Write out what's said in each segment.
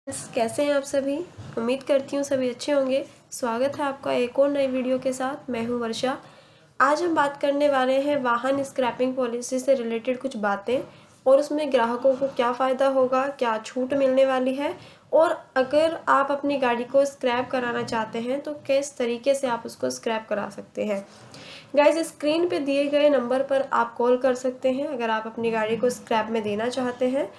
कैसे हैं आप सभी। उम्मीद करती हूँ सभी अच्छे होंगे। स्वागत है आपका एक और नई वीडियो के साथ। मैं हूँ वर्षा। आज हम बात करने वाले हैं वाहन स्क्रैपिंग पॉलिसी से रिलेटेड कुछ बातें और उसमें ग्राहकों को क्या फ़ायदा होगा, क्या छूट मिलने वाली है और अगर आप अपनी गाड़ी को स्क्रैप कराना चाहते हैं तो किस तरीके से आप उसको स्क्रैप करा सकते हैं। गाइज, स्क्रीन पे दिए गए नंबर पर आप कॉल कर सकते हैं अगर आप अपनी गाड़ी को स्क्रैप में देना चाहते हैं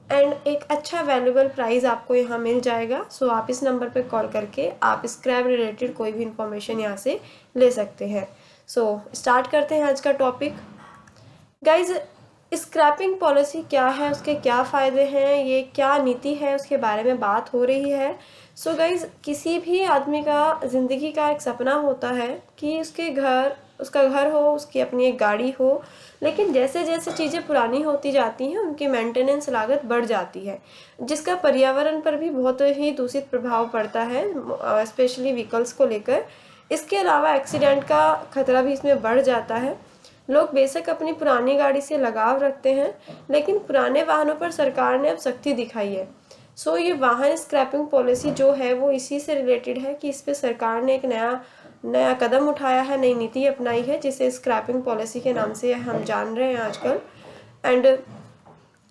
एंड एक अच्छा वैल्यूएबल प्राइस आपको यहाँ मिल जाएगा। सो आप इस नंबर पे कॉल करके आप स्क्रैप रिलेटेड कोई भी इंफॉर्मेशन यहाँ से ले सकते हैं। सो स्टार्ट करते हैं आज का टॉपिक। गाइज, स्क्रैपिंग पॉलिसी क्या है, उसके क्या फ़ायदे हैं, ये क्या नीति है, उसके बारे में बात हो रही है। सो गाइज, किसी भी आदमी का ज़िंदगी का एक सपना होता है कि उसका घर हो, उसकी अपनी एक गाड़ी हो, लेकिन जैसे जैसे चीज़ें पुरानी होती जाती हैं उनकी मेंटेनेंस लागत बढ़ जाती है, जिसका पर्यावरण पर भी बहुत ही दूषित प्रभाव पड़ता है, स्पेशली व्हीकल्स को लेकर। इसके अलावा एक्सीडेंट का खतरा भी इसमें बढ़ जाता है। लोग बेशक अपनी पुरानी गाड़ी से लगाव रखते हैं, लेकिन पुराने वाहनों पर सरकार ने अब सख्ती दिखाई है। सो ये वाहन स्क्रैपिंग पॉलिसी जो है वो इसी से रिलेटेड है कि इस पे सरकार ने एक नया कदम उठाया है, नई नीति अपनाई है, जिसे स्क्रैपिंग पॉलिसी के नाम से हम जान रहे हैं आजकल। एंड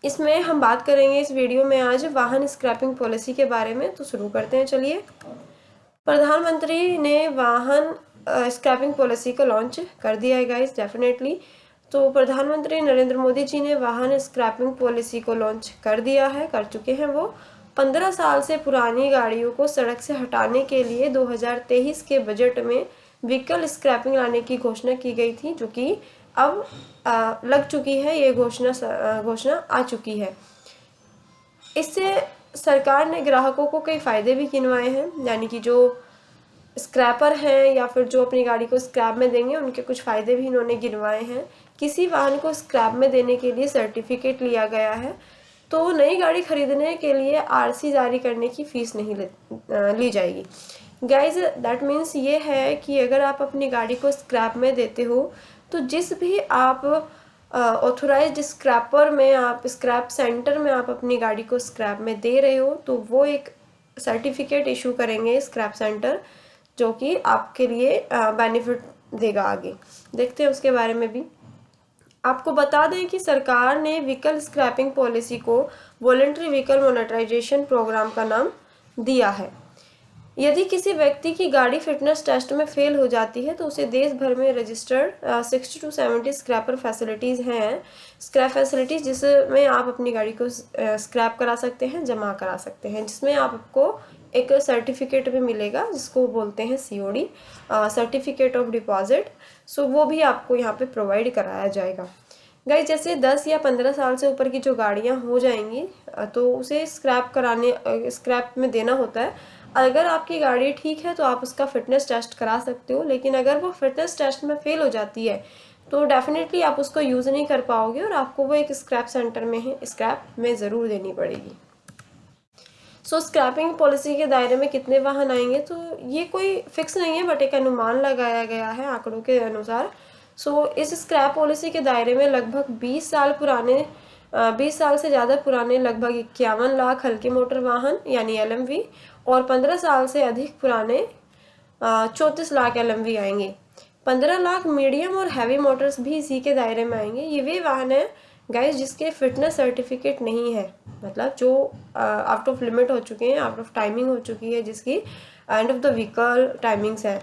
इसमें हम बात करेंगे इस वीडियो में आज वाहन स्क्रैपिंग पॉलिसी के बारे में। तो शुरू करते हैं, चलिए। प्रधानमंत्री ने वाहन स्क्रैपिंग पॉलिसी को लॉन्च कर दिया है गाइस, डेफिनेटली। तो प्रधानमंत्री नरेंद्र मोदी जी ने वाहन स्क्रैपिंग पॉलिसी को लॉन्च कर चुके हैं। वो 15 साल से पुरानी गाड़ियों को सड़क से हटाने के लिए 2023 के बजट में व्हीकल स्क्रैपिंग लाने की घोषणा की गई थी, जो कि अब लग चुकी है। ये घोषणा आ चुकी है। इससे सरकार ने ग्राहकों को कई फ़ायदे भी गिनवाए हैं, यानी कि जो स्क्रैपर हैं या फिर जो अपनी गाड़ी को स्क्रैप में देंगे उनके कुछ फ़ायदे भी इन्होंने गिनवाए हैं। किसी वाहन को स्क्रैप में देने के लिए सर्टिफिकेट लिया गया है, तो नई गाड़ी खरीदने के लिए आरसी जारी करने की फ़ीस नहीं ली जाएगी। गाइज, दैट मीन्स ये है कि अगर आप अपनी गाड़ी को स्क्रैप में देते हो तो जिस भी आप ऑथोराइज्ड स्क्रैपर में, आप स्क्रैप सेंटर में आप अपनी गाड़ी को स्क्रैप में दे रहे हो, तो वो एक सर्टिफिकेट इशू करेंगे स्क्रैप सेंटर, जो कि आपके लिए बेनिफिट देगा। आगे देखते हैं उसके बारे में भी। आपको बता दें कि सरकार ने व्हीकल स्क्रैपिंग पॉलिसी को वॉलंटरी व्हीकल मोनेटाइजेशन प्रोग्राम का नाम दिया है। यदि किसी व्यक्ति की गाड़ी फिटनेस टेस्ट में फेल हो जाती है तो उसे देश भर में रजिस्टर्ड 60 to 70 स्क्रैपर फैसिलिटीज़ हैं, स्क्रैप फैसिलिटीज़, जिसमें आप अपनी गाड़ी को स्क्रैप करा सकते हैं, जमा करा सकते हैं, जिसमें आपको एक सर्टिफिकेट भी मिलेगा जिसको बोलते हैं COD, सर्टिफिकेट ऑफ डिपॉजिट। सो वो भी आपको यहाँ पे प्रोवाइड कराया जाएगा। गाइस, जैसे 10 या 15 साल से ऊपर की जो गाड़ियाँ हो जाएंगी तो उसे स्क्रैप में देना होता है। अगर आपकी गाड़ी ठीक है तो आप उसका फिटनेस टेस्ट करा सकते हो, लेकिन अगर वो फिटनेस टेस्ट में फेल हो जाती है तो डेफिनेटली आप उसको यूज़ नहीं कर पाओगे और आपको वो एक स्क्रैप सेंटर में ही स्क्रैप में ज़रूर देनी पड़ेगी। सो स्क्रैपिंग पॉलिसी के दायरे में कितने वाहन आएंगे, तो ये कोई फिक्स नहीं है, बट एक अनुमान लगाया गया है आंकड़ों के अनुसार। सो इस स्क्रैप पॉलिसी के दायरे में लगभग 20 साल से ज़्यादा पुराने लगभग 51 लाख हल्के मोटर वाहन यानी LMV और 15 साल से अधिक पुराने 34 लाख LMV आएंगे। 15 लाख मीडियम और हैवी मोटर्स भी इसी के दायरे में आएंगे। ये वे वाहन हैं गाइस जिसके फिटनेस सर्टिफिकेट नहीं है, मतलब जो आउट ऑफ लिमिट हो चुके हैं, आउट ऑफ टाइमिंग हो चुकी है, जिसकी end of the vehicle timings है।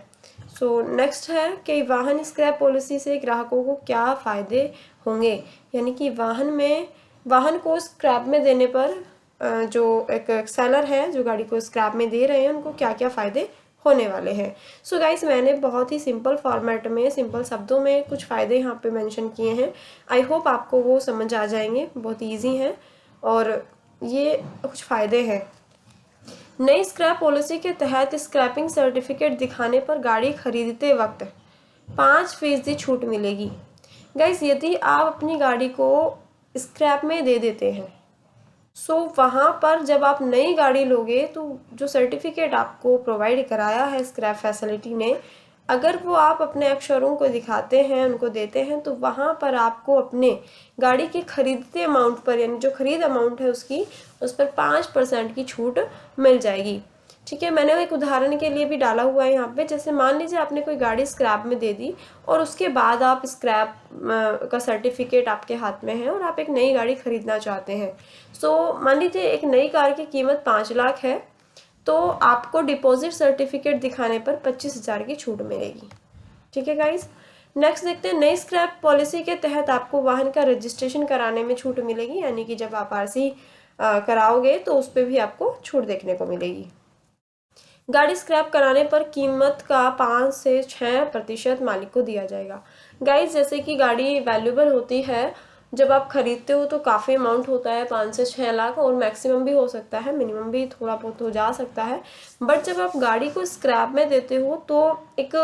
सो नेक्स्ट है कि वाहन स्क्रैप पॉलिसी से ग्राहकों को क्या फ़ायदे होंगे, यानी कि वाहन को स्क्रैप में देने पर जो एक सेलर है जो गाड़ी को स्क्रैप में दे रहे हैं उनको क्या क्या फ़ायदे होने वाले हैं। सो गाइस, मैंने बहुत ही सिंपल फॉर्मेट में, सिंपल शब्दों में कुछ फ़ायदे यहाँ पे मेंशन किए हैं। आई होप आपको वो समझ आ जाएंगे, बहुत इजी हैं और ये कुछ फ़ायदे हैं। नई स्क्रैप पॉलिसी के तहत स्क्रैपिंग सर्टिफिकेट दिखाने पर गाड़ी खरीदते वक्त 5% छूट मिलेगी। गाइस, यदि आप अपनी गाड़ी को स्क्रैप में दे देते हैं, सो वहाँ पर जब आप नई गाड़ी लोगे तो जो सर्टिफिकेट आपको प्रोवाइड कराया है स्क्रैप फैसिलिटी ने, अगर वो आप अपने एक्स-शोरूम को दिखाते हैं, उनको देते हैं, तो वहाँ पर आपको अपने गाड़ी के खरीदते अमाउंट पर, यानी जो खरीद अमाउंट है उसकी, उस पर 5% की छूट मिल जाएगी। ठीक है, मैंने एक उदाहरण के लिए भी डाला हुआ है यहाँ पे। जैसे मान लीजिए आपने कोई गाड़ी स्क्रैप में दे दी और उसके बाद आप स्क्रैप का सर्टिफिकेट आपके हाथ में है और आप एक नई गाड़ी खरीदना चाहते हैं। सो मान लीजिए एक नई कार की कीमत 5 लाख है, तो आपको डिपॉजिट सर्टिफिकेट दिखाने पर 25,000 की छूट मिलेगी। ठीक है गाइस, नेक्स्ट देखते हैं। नई स्क्रैप पॉलिसी के तहत आपको वाहन का रजिस्ट्रेशन कराने में छूट मिलेगी, यानी कि जब आप आरसी कराओगे तो उस पर भी आपको छूट देखने को मिलेगी। गाड़ी स्क्रैप कराने पर कीमत का 5 से 6% मालिक को दिया जाएगा। गाइस, जैसे कि गाड़ी वैल्यूएबल होती है, जब आप खरीदते हो तो काफ़ी अमाउंट होता है, 5 से 6 लाख, और मैक्सिमम भी हो सकता है, मिनिमम भी थोड़ा बहुत हो जा सकता है। बट जब आप गाड़ी को स्क्रैप में देते हो तो एक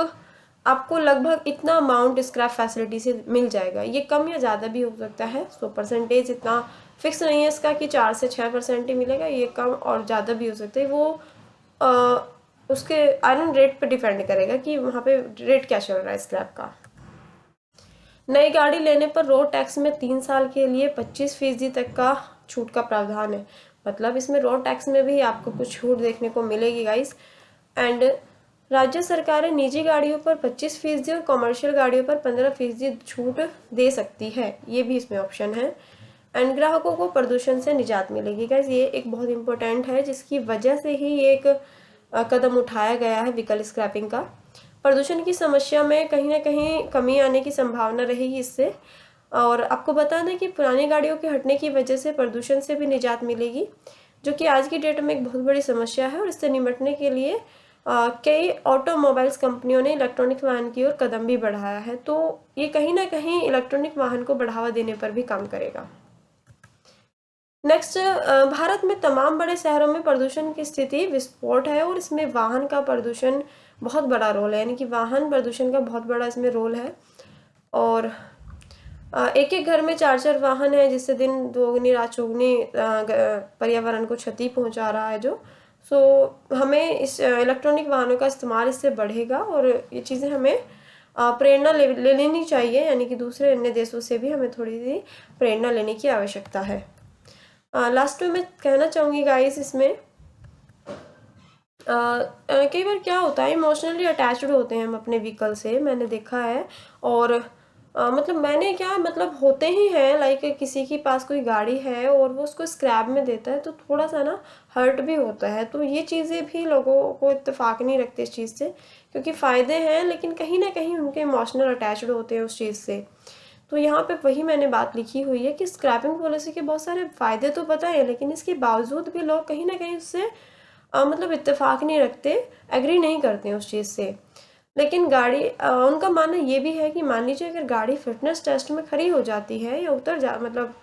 आपको लगभग इतना अमाउंट स्क्रैप फैसिलिटी से मिल जाएगा। ये कम या ज़्यादा भी हो सकता है, सो परसेंटेज इतना फिक्स नहीं है इसका कि 4 से 6% ही मिलेगा। ये कम और ज़्यादा भी हो सकता है, वो उसके आयरन रेट पे डिपेंड करेगा कि वहाँ पे रेट क्या चल रहा है स्क्रैप का। नई गाड़ी लेने पर रोड टैक्स में 3 साल के लिए 25% तक का छूट का प्रावधान है। मतलब इसमें रोड टैक्स में भी आपको कुछ छूट देखने को मिलेगी गाइस। एंड राज्य सरकारें निजी गाड़ियों पर 25% और कॉमर्शियल गाड़ियों पर 15% छूट दे सकती है, ये भी इसमें ऑप्शन है। एंड ग्राहकों को प्रदूषण से निजात मिलेगी गाइस, ये एक बहुत इंपॉर्टेंट है, जिसकी वजह से ही ये एक कदम उठाया गया है व्हीकल स्क्रैपिंग का। प्रदूषण की समस्या में कहीं ना कहीं कमी आने की संभावना रहेगी इससे। और आपको बता दें कि पुरानी गाड़ियों के हटने की वजह से प्रदूषण से भी निजात मिलेगी, जो कि आज की डेट में एक बहुत बड़ी समस्या है। और इससे निपटने के लिए कई ऑटोमोबाइल्स कंपनियों ने इलेक्ट्रॉनिक वाहन की ओर कदम भी बढ़ाया है, तो ये कहीं ना कहीं इलेक्ट्रॉनिक वाहन को बढ़ावा देने पर भी काम करेगा। नेक्स्ट, भारत में तमाम बड़े शहरों में प्रदूषण की स्थिति विस्फोट है, और इसमें वाहन का प्रदूषण बहुत बड़ा रोल है, यानी कि वाहन प्रदूषण का बहुत बड़ा इसमें रोल है। और एक एक घर में 4-4 वाहन है, जिससे दिन दोगुनी रात चौगुनी पर्यावरण को क्षति पहुंचा रहा है जो। सो हमें इस इलेक्ट्रॉनिक वाहनों का इस्तेमाल इससे बढ़ेगा, और ये चीज़ें हमें प्रेरणा ले लेनी चाहिए, यानी कि दूसरे अन्य देशों से भी हमें थोड़ी सी प्रेरणा लेने की आवश्यकता है। लास्ट में मैं कहना चाहूँगी गाइस, इसमें कई बार क्या होता है, इमोशनली अटैच्ड होते हैं हम अपने व्हीकल से, मैंने देखा है। और मतलब मैंने क्या, मतलब होते ही हैं, लाइक किसी के पास कोई गाड़ी है और वो उसको स्क्रैप में देता है, तो थोड़ा सा ना हर्ट भी होता है। तो ये चीज़ें भी लोगों को इत्तेफाक नहीं रखते इस चीज़ से, क्योंकि फ़ायदे हैं लेकिन कहीं ना कहीं उनके इमोशनल अटैच्ड होते हैं उस चीज़ से। तो यहाँ पे वही मैंने बात लिखी हुई है कि स्क्रैपिंग पॉलिसी के बहुत सारे फ़ायदे तो पता है, लेकिन इसके बावजूद भी लोग कहीं ना कहीं उससे मतलब इत्तेफाक नहीं रखते, एग्री नहीं करते हैं उस चीज़ से। लेकिन गाड़ी उनका मानना ये भी है कि मान लीजिए अगर गाड़ी फिटनेस टेस्ट में खरी हो जाती है या मतलब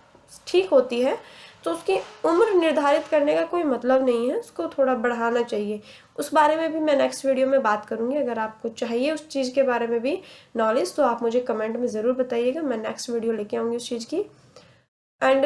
ठीक होती है, तो उसकी उम्र निर्धारित करने का कोई मतलब नहीं है, उसको थोड़ा बढ़ाना चाहिए। उस बारे में भी मैं नेक्स्ट वीडियो में बात करूँगी। अगर आपको चाहिए उस चीज़ के बारे में भी नॉलेज, तो आप मुझे कमेंट में ज़रूर बताइएगा, मैं नेक्स्ट वीडियो लेके आऊँगी उस चीज़ की। एंड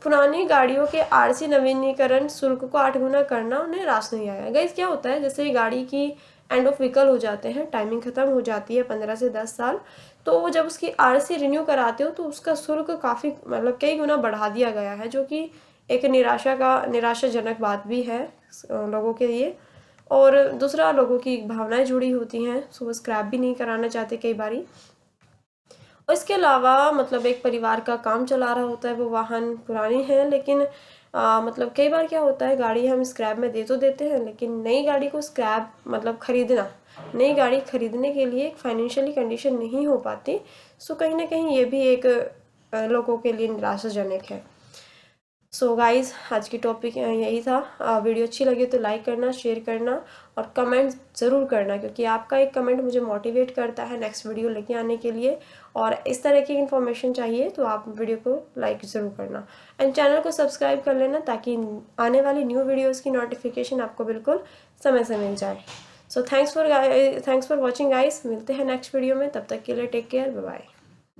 पुरानी गाड़ियों के आरसी नवीनीकरण शुल्क को 8 गुना करना उन्हें रास नहीं आया। गाइस, क्या होता है, जैसे गाड़ी की एंड ऑफ व्हीकल हो जाते हैं, टाइमिंग ख़त्म हो जाती है 15 से 10 साल, तो जब उसकी आरसी रिन्यू कराते हो तो उसका शुल्क काफ़ी मतलब कई गुना बढ़ा दिया गया है, जो कि एक निराशाजनक बात भी है लोगों के लिए। और दूसरा, लोगों की भावनाएं जुड़ी होती हैं, सो वो स्क्रैप भी नहीं कराना चाहते कई बारी। और इसके अलावा मतलब एक परिवार का काम चला रहा होता है, वो वाहन पुरानी है, लेकिन मतलब कई बार क्या होता है, गाड़ी हम स्क्रैप में दे तो देते हैं, लेकिन नई गाड़ी को स्क्रैप मतलब नई गाड़ी खरीदने के लिए एक फाइनेंशियली कंडीशन नहीं हो पाती। सो कहीं ना कहीं ये भी एक लोगों के लिए निराशाजनक है। सो गाइज़, आज की टॉपिक यही था। वीडियो अच्छी लगी तो लाइक करना, शेयर करना और कमेंट ज़रूर करना, क्योंकि आपका एक कमेंट मुझे मोटिवेट करता है नेक्स्ट वीडियो लेके आने के लिए। और इस तरह की इन्फॉर्मेशन चाहिए तो आप वीडियो को लाइक ज़रूर करना एंड चैनल को सब्सक्राइब कर लेना, ताकि आने वाली न्यू वीडियोज़ की नोटिफिकेशन आपको बिल्कुल समय से मिल जाए। So thanks for watching guys. मिलते हैं नेक्स्ट वीडियो में, तब तक के लिए टेक केयर, बाय बाय।